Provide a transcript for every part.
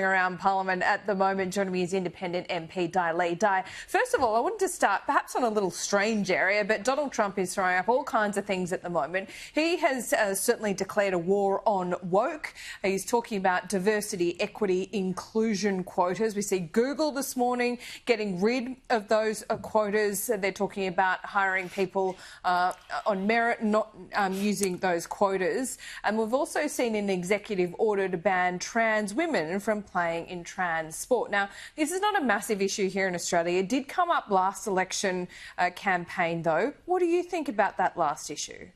around Parliament at the moment. Joining me is Independent MP Dai Le. Dai, first of all, I wanted to start perhaps on a little strange area, but Donald Trump is throwing up all kinds of things at the moment. He has certainly declared a war on woke. He's talking about diversity, equity, inclusion quotas. We see Google this morning getting rid of those quotas. They're talking about hiring people on merit, not using those quotas. And we've also seen an executive order to ban trans women from playing in trans sport. Now, this is not a massive issue here in Australia. It did come up last election campaign, though. What do you think about that last issue?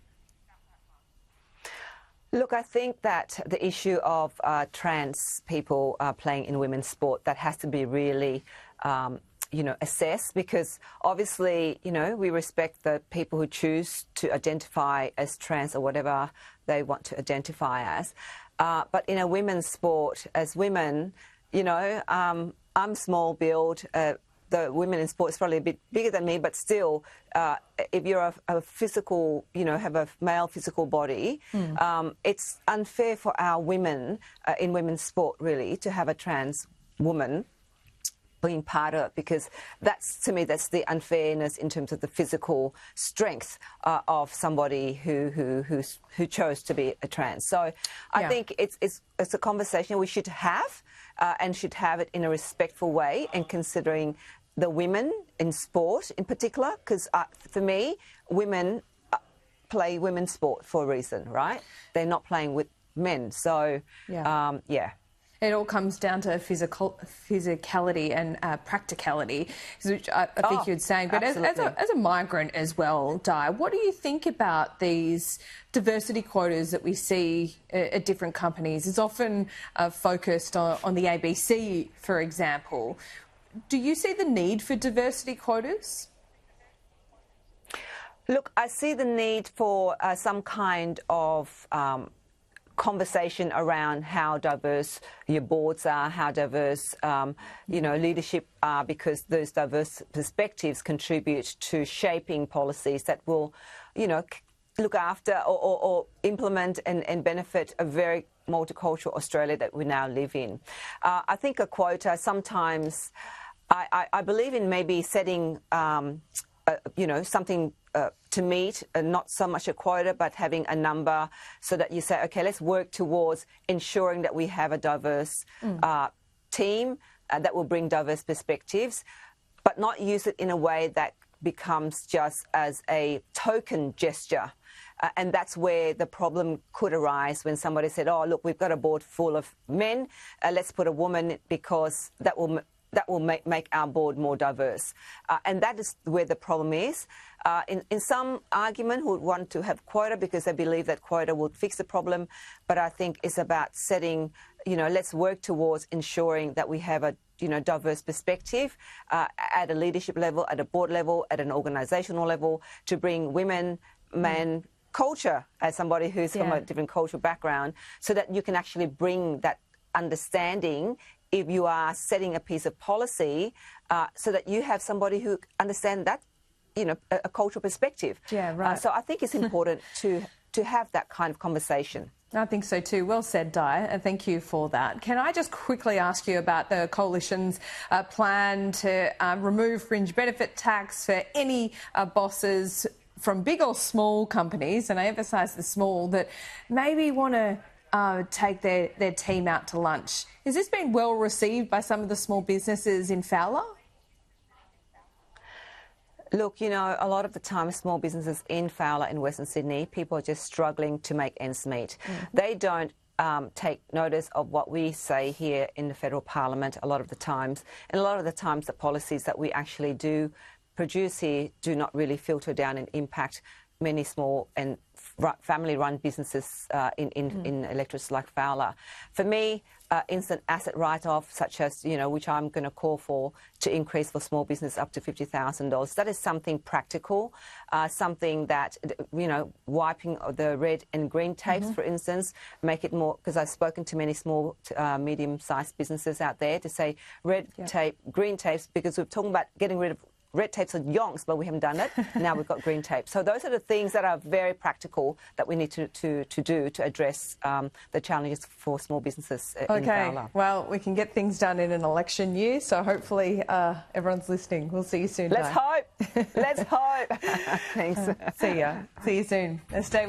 Look, I think that the issue of trans people playing in women's sport, that has to be really assessed, because obviously, we respect the people who choose to identify as trans or whatever they want to identify as. But in a women's sport, as women, I'm small build. The women in sport is probably a bit bigger than me, but still, if you're a physical, have a male physical body, it's unfair for our women in women's sport, really, to have a trans woman being part of it, because to me, that's the unfairness in terms of the physical strength of somebody who chose to be a trans. So I think it's a conversation we should have, and should have it in a respectful way, and considering the women in sport in particular, because for me, women play women's sport for a reason, right? They're not playing with men. So, yeah. It all comes down to physicality and practicality, which I think you're saying. But as a migrant as well, Dai, what do you think about these diversity quotas that we see at different companies? It's often focused on the ABC, for example. Do you see the need for diversity quotas? Look, I see the need for some kind of conversation around how diverse your boards are, how diverse, leadership are, because those diverse perspectives contribute to shaping policies that will, look after or implement and benefit a very multicultural Australia that we now live in. I think a quota sometimes, I believe in maybe setting, something to meet, not so much a quota, but having a number so that you say, OK, let's work towards ensuring that we have a diverse team that will bring diverse perspectives, but not use it in a way that becomes just as a token gesture. And that's where the problem could arise, when somebody said, oh, look, we've got a board full of men, let's put a woman, because that will make our board more diverse. And that is where the problem is. In some argument, who would want to have quota because they believe that quota will fix the problem. But I think it's about setting, let's work towards ensuring that we have a diverse perspective at a leadership level, at a board level, at an organisational level, to bring women, men, culture, as somebody who's from a different cultural background, so that you can actually bring that understanding if you are setting a piece of policy, so that you have somebody who understands that, a cultural perspective. Yeah, right. So I think it's important to have that kind of conversation. I think so too. Well said, Dai. Thank you for that. Can I just quickly ask you about the Coalition's plan to remove fringe benefit tax for any bosses from big or small companies, and I emphasise the small, that maybe want to take their team out to lunch. Has this been well received by some of the small businesses in Fowler? Look, a lot of the time, small businesses in Fowler in Western Sydney, people are just struggling to make ends meet. They don't take notice of what we say here in the federal parliament a lot of the times. And a lot of the times, the policies that we actually do produce here do not really filter down and impact many small and family-run businesses in electorates like Fowler. For me, instant asset write-off, such as, which I'm going to call for, to increase for small business up to $50,000. That is something practical, something that, wiping the red and green tapes, for instance, make it more, because I've spoken to many small, medium-sized businesses out there to say red tape, green tapes, because we're talking about getting rid of red tape's on yonks, but we haven't done it. Now we've got green tape. So those are the things that are very practical that we need to do to address the challenges for small businesses in Fowler. Well, we can get things done in an election year, so hopefully everyone's listening. We'll see you soon. Let's hope. Let's hope. Thanks. See ya. See you soon. Stay with